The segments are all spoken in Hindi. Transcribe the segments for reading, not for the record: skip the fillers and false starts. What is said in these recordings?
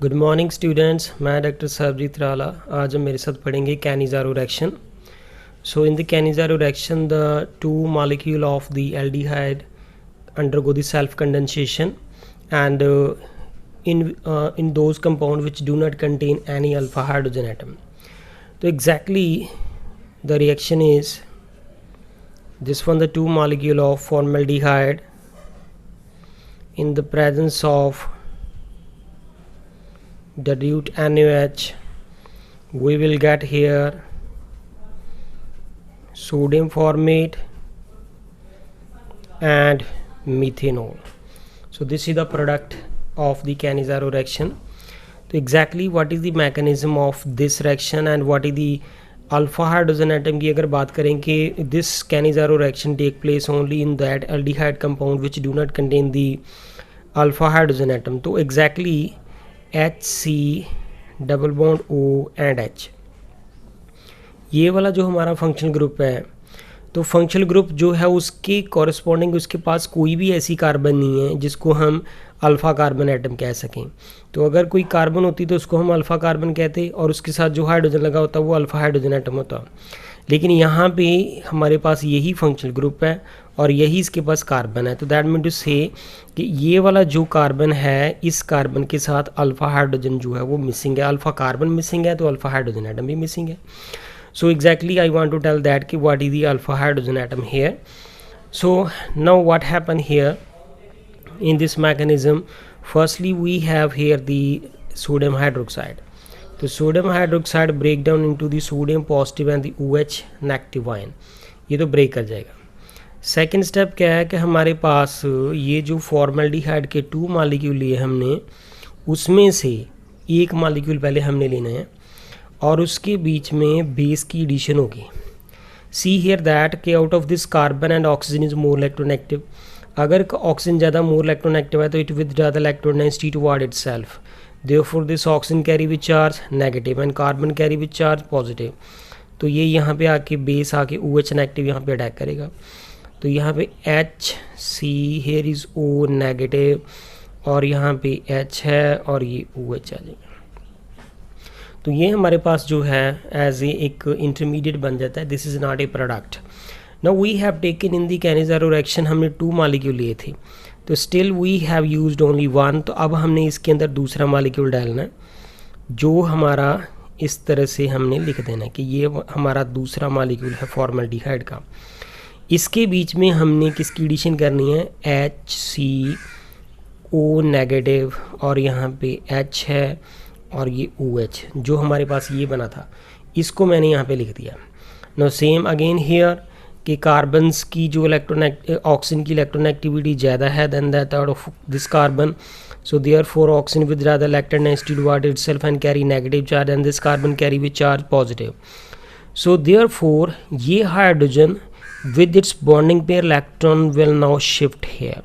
गुड मॉर्निंग स्टूडेंट्स, मैं डॉक्टर सरबजीत राला। आज हम मेरे साथ पढ़ेंगे Cannizzaro reaction. So in the Cannizzaro reaction the two molecule of the aldehyde undergo the self condensation and in those compound which do not contain any alpha hydrogen atom. So exactly the reaction is this one, the two molecule of formaldehyde in the presence of dilute NaOH, we will get here sodium formate and methanol. So this is the product of the Cannizzaro reaction. So exactly what is the mechanism of this reaction and what is the alpha hydrogen atom की अगर बात करें कि this Cannizzaro reaction take place only in that aldehyde compound which do not contain the alpha hydrogen atom. तो exactly HC double bond O and H, ये वाला जो हमारा फंक्शनल ग्रुप है, तो फंक्शनल ग्रुप जो है उसके कॉरस्पॉन्डिंग उसके पास कोई भी ऐसी कार्बन नहीं है जिसको हम अल्फ़ा कार्बन एटम कह सकें। तो अगर कोई कार्बन होती तो उसको हम अल्फ़ा कार्बन कहते और उसके साथ जो हाइड्रोजन लगा होता वो अल्फ़ा हाइड्रोजन एटम होता। लेकिन यहाँ पे हमारे पास यही फंक्शनल ग्रुप है और यही इसके पास कार्बन है। तो दैट मीन टू से कि ये वाला जो कार्बन है इस कार्बन के साथ अल्फ़ा हाइड्रोजन जो है वो मिसिंग है, अल्फ़ा कार्बन मिसिंग है तो अल्फ़ा हाइड्रोजन एटम भी मिसिंग है। So exactly I want to tell that ki what is the alpha hydrogen atom here. So now what happened here in this mechanism, firstly we have here the sodium hydroxide. So sodium hydroxide break down into the sodium positive and the OH negative ion, ये तो ब्रेक कर जाएगा। सेकेंड स्टेप क्या है कि हमारे पास ये जो फॉर्मल्डिहाइड के टू मॉलिक्यूल लिए हमने, उसमें से एक मॉलिक्यूल पहले हमने लेना है और उसके बीच में बेस की एडिशन होगी। सी हियर दैट के out of this carbon and oxygen is more electronegative. अगर ऑक्सीजन ज़्यादा मोर इलेक्ट्रोनेगेटिव है तो इट विद ज़्यादा electron density toward itself, therefore this oxygen carry with charge negative and carbon carry with charge positive. तो ये यहाँ पे आके बेस आके OH नेगेटिव यहाँ पे अटैक करेगा। तो यहाँ पे HC here is O negative और यहाँ पे H है और ये OH आ जाएगा। तो ये हमारे पास जो है एज एक इंटरमीडिएट बन जाता है। This is not a product. Now we have taken in the Cannizzaro reaction, हमने टू मॉलिक्यूल लिए थे तो still we have used only one. तो अब हमने इसके अंदर दूसरा मॉलिक्यूल डालना है जो हमारा इस तरह से हमने लिख देना है कि ये हमारा दूसरा मॉलिक्यूल है फॉर्मल्डिहाइड का। इसके बीच में हमने किसकी एडिशन करनी है, HCO नेगेटिव और यहाँ पे H है और ये OH जो हमारे पास ये बना था इसको मैंने यहाँ पे लिख दिया। नो सेम अगेन हियर कि कार्बन्स की जो ऑक्सीजन की इलेक्ट्रोनेगेटिविटी ज़्यादा है then that of this carbon, so therefore oxygen with ज़्यादा electron density toward itself and carry negative charge and this carbon carry with charge positive. So therefore ये hydrogen with its bonding pair electron will now shift here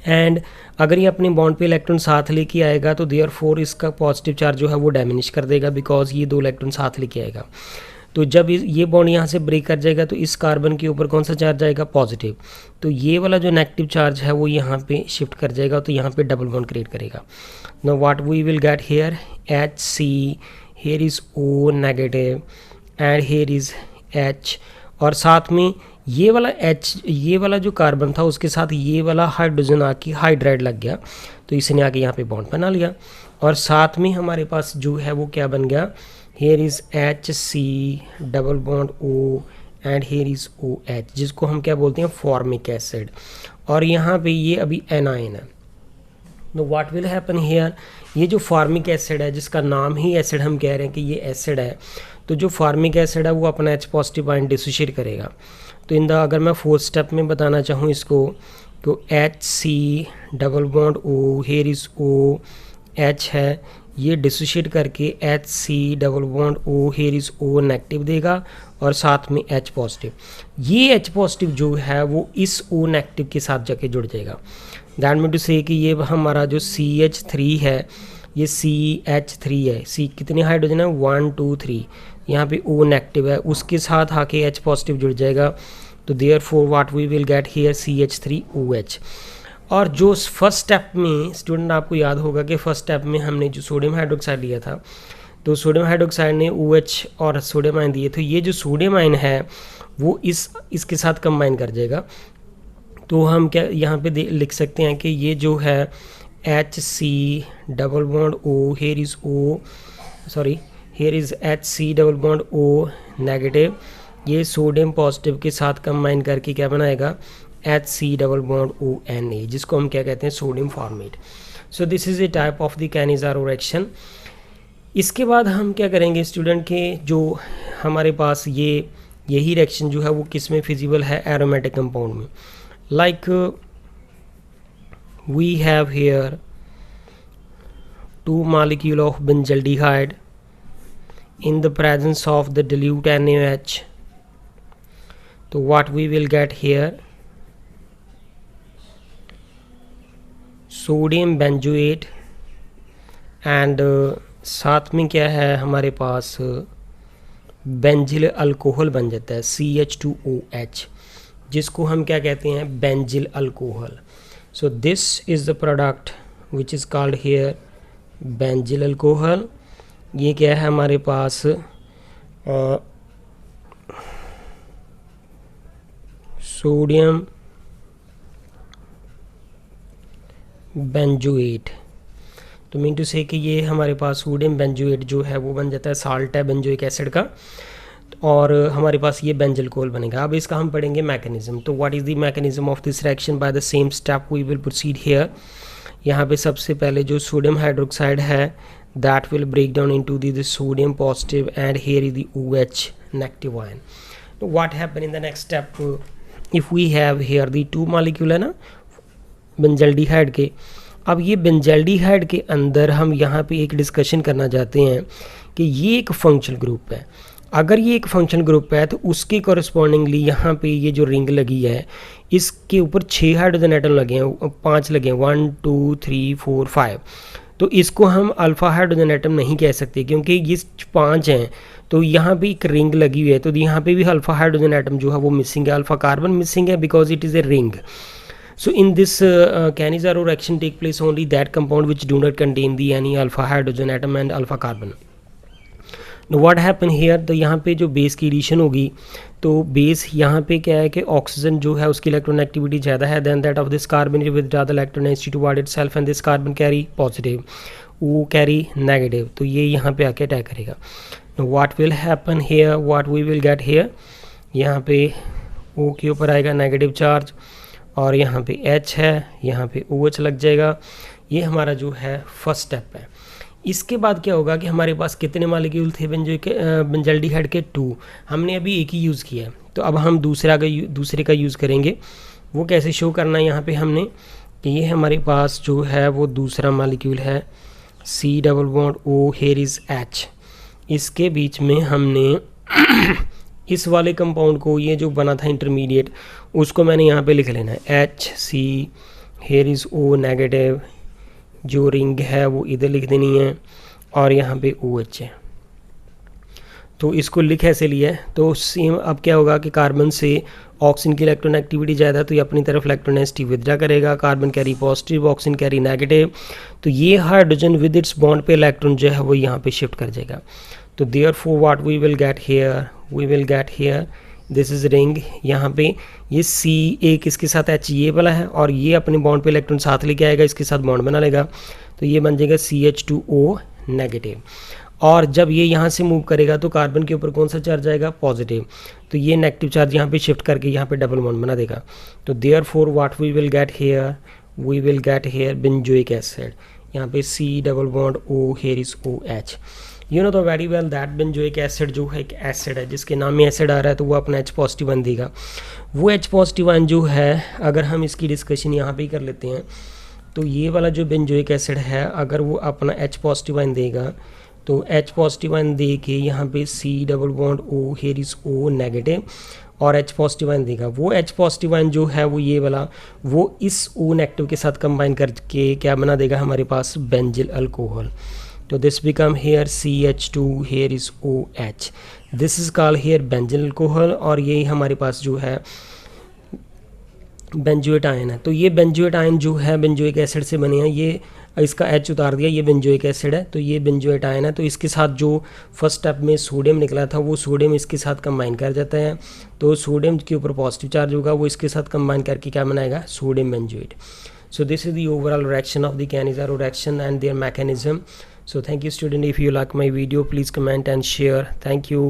and अगर ये अपने बॉन्ड पे इलेक्ट्रॉन साथ लेके आएगा तो देयरफॉर इसका पॉजिटिव चार्ज जो है वो डैमेज कर देगा बिकॉज ये दो इलेक्ट्रॉन साथ लेके आएगा। तो जब ये बॉन्ड यहाँ से ब्रेक कर जाएगा तो इस कार्बन के ऊपर कौन सा चार्ज आएगा, पॉजिटिव। तो ये वाला जो नेगेटिव चार्ज है वो यहाँ पे शिफ्ट कर जाएगा तो यहाँ पे डबल बॉन्ड क्रिएट करेगा। Now what we will get here, HC here is O negative and here is H और साथ में ये वाला H, ये वाला जो कार्बन था उसके साथ ये वाला हाइड्रोजन आके हाइड्राइड लग गया तो इसने आके यहाँ पे बॉन्ड बना लिया और साथ में हमारे पास जो है वो क्या बन गया, here is HC double bond O and here is OH जिसको हम क्या बोलते हैं फॉर्मिक एसिड और यहाँ पे ये अभी एनायन है। तो व्हाट विल हैपन हियर, ये जो फार्मिक एसिड है जिसका नाम ही एसिड हम कह रहे हैं कि ये एसिड है, तो जो फार्मिक एसिड है वो अपना H पॉजिटिव आयन डिसोशिएट करेगा। तो अगर मैं फोर्थ स्टेप में बताना चाहूँ इसको तो HC double bond O here is OH है, ये डिसोशिएट करके HC double bond O here is O negative देगा और साथ में H पॉजिटिव। ये H पॉजिटिव जो है वो इस O नेगेटिव के साथ जाके जुड़ जाएगा। दैट मीन टू से कि ये हमारा जो CH3 है ये CH3 है, C कितने हाइड्रोजन है 1 2 3, यहाँ पे O नेगेटिव है उसके साथ आके H पॉजिटिव जुड़ जाएगा तो therefore what we will get here CH3OH। और जो फर्स्ट स्टेप में स्टूडेंट आपको याद होगा कि फर्स्ट स्टेप में हमने जो सोडियम हाइड्रोक्साइड लिया था, तो सोडियम हाइड्रोक्साइड ने OH और सोडियम आयन दिए, तो ये जो सोडियम आयन है वो इसके साथ कंबाइन कर जाएगा। तो हम क्या यहाँ पे लिख सकते हैं कि ये जो है HC double bond O, here is O, sorry here is HC double bond O negative, ये सोडियम पॉजिटिव के साथ कंबाइन करके क्या बनाएगा HC डबल बॉन्ड ONA, जिसको हम क्या कहते हैं sodium format. So this is a type of the Cannizzaro reaction. इसके बाद हम क्या करेंगे स्टूडेंट के, जो हमारे पास यही रिएक्शन जो है वो किस में फिजिबल है, एरोमेटिक कंपाउंड में। Like we have here 2 molecule of benzaldehyde in the presence of the dilute NaOH. So what we will get here, sodium benzoate and साथ में क्या है हमारे पास बेंजिल अल्कोहल बन जाता है CH2OH, जिसको हम क्या कहते हैं benzyl alcohol. So this is the product which is called here benzyl alcohol. ये क्या है हमारे पास सोडियम बेंजोएट। तो मीन टू से कि ये हमारे पास सोडियम बेंजोएट जो है वो बन जाता है साल्ट है बेंजोइक एसिड का, और हमारे पास ये बेंजिल अल्कोहल बनेगा। अब इसका हम पढ़ेंगे मैकेनिज्म। तो what is the mechanism of this reaction, by the same step we will proceed here. यहाँ पे सबसे पहले जो सोडियम हाइड्रोक्साइड है that will break down into the sodium positive and here is the OH negative ion. तो what happen in the next step, if we have here the 2 molecule है ना बेंजल्डिहाइड के। अब ये बेंजल्डिहाइड के अंदर हम यहाँ पे एक डिस्कशन करना चाहते हैं कि ये एक फंक्शनल ग्रुप है। अगर ये एक फंक्शनल ग्रुप है तो उसके कॉरस्पॉन्डिंगली यहाँ पे ये जो रिंग लगी है इसके ऊपर 6 हाइड्रोजन एटम लगे हैं, 5 लगे हैं, 1 2 3 4 5। तो इसको हम अल्फ़ा हाइड्रोजन एटम नहीं कह सकते क्योंकि ये 5 हैं। तो यहाँ पे एक रिंग लगी हुई है, तो यहाँ पे भी अल्फ़ा हाइड्रोजन एटम जो है वो मिसिंग है, अल्फ़ा कार्बन मिसिंग है because it is a ring. So in this Cannizzaro reaction take place only that compound which do not contain the any alpha hydrogen atom and alpha carbon. Now what happen here, तो यहाँ पे जो बेस की एडिशन होगी तो बेस यहाँ पे क्या है कि ऑक्सीजन जो है उसकी इलेक्ट्रॉन एक्टिविटी ज़्यादा है then that of this carbon with the electron toward itself and this carbon carry positive, वो कैरी नेगेटिव, तो ये यहाँ पे आके अटैक करेगा। What will happen here, what we will get here, यहाँ पे O के ऊपर आएगा नेगेटिव चार्ज और यहाँ पे H है, यहाँ पे OH लग जाएगा। ये हमारा जो है फर्स्ट स्टेप है। इसके बाद क्या होगा कि हमारे पास कितने मॉलिक्यूल थे बेंजल्डिहाइड के 2, हमने अभी एक ही यूज़ किया है। तो अब हम दूसरे का यूज़ करेंगे। वो कैसे शो करना है यहाँ पे हमने कि ये हमारे पास जो है वो दूसरा मॉलिक्यूल है C double bond O, here is H। इसके बीच में हमने इस वाले कंपाउंड को, ये जो बना था इंटरमीडिएट, उसको मैंने यहाँ पे लिख लेना है HC, here is O negative, जो रिंग है वो इधर लिख देनी है और यहाँ पे OH है। तो इसको लिख ऐसे लिया है। तो सेम अब क्या होगा कि कार्बन से ऑक्सीजन की इलेक्ट्रॉन एक्टिविटी ज़्यादा है तो ये अपनी तरफ इलेक्ट्रॉन नेगेटिव विदड्रा करेगा, carbon carry positive, oxygen carry negative, तो ये हाइड्रोजन विद इट्स बॉन्ड पे इलेक्ट्रॉन जो है वो यहाँ पे शिफ्ट कर जाएगा। तो therefore what we will get here, we will get here this is ring. यहाँ पे ये C एक इसके साथ H ये वाला है और ये अपने बॉन्ड पे इलेक्ट्रॉन साथ लेके आएगा, इसके साथ बॉन्ड बना लेगा, तो ये बन जाएगा CH2O नेगेटिव। और जब ये यहाँ से मूव करेगा तो कार्बन के ऊपर कौन सा चार्ज आएगा, पॉजिटिव, तो ये नेगेटिव चार्ज यहाँ पे शिफ्ट करके यहाँ पे डबल बॉन्ड बना देगा। तो therefore what we will get here, we will get here benzoic acid, यहाँ पे C double bond O, here is OH। You know तो very well that benzoic acid जो है एक एसिड है, जिसके नाम में एसिड आ रहा है तो वो अपना H पॉजिटिव आयन देगा। वो H पॉजिटिव आयन जो है, अगर हम इसकी डिस्कशन यहाँ पे ही कर लेते हैं, तो ये वाला जो बेंजोइक एसिड है अगर वो अपना H पॉजिटिव आयन देगा तो H पॉजिटिव आयन दे के यहाँ पे C double bond O, here is O negative और H पॉजिटिव आयन देगा। वो H पॉजिटिव आयन जो है वो ये वाला, वो इस O नेगेटिव के साथ कंबाइन करके क्या बना देगा हमारे पास बेंजिल अल्कोहल। तो this become here CH2, here is OH, this is called here benzyl alcohol. और ये हमारे पास जो है बेंजोएट आयन है। तो ये बेंजोएट आयन जो है बेंजोइक एसिड से बने हैं, ये इसका H उतार दिया, ये बेंजोइक एसिड है, तो ये बेंजोएट आयन है। तो इसके साथ जो फर्स्ट स्टेप में सोडियम निकला था वो सोडियम इसके साथ कंबाइन कर जाता है, तो सोडियम के ऊपर पॉजिटिव चार्ज होगा, वो इसके साथ कंबाइन करके क्या बनाएगा, sodium benzoate. So this is the overall reaction of the Cannizzaro reaction and their mechanism. So thank you student, if you like my video please comment and share. Thank you.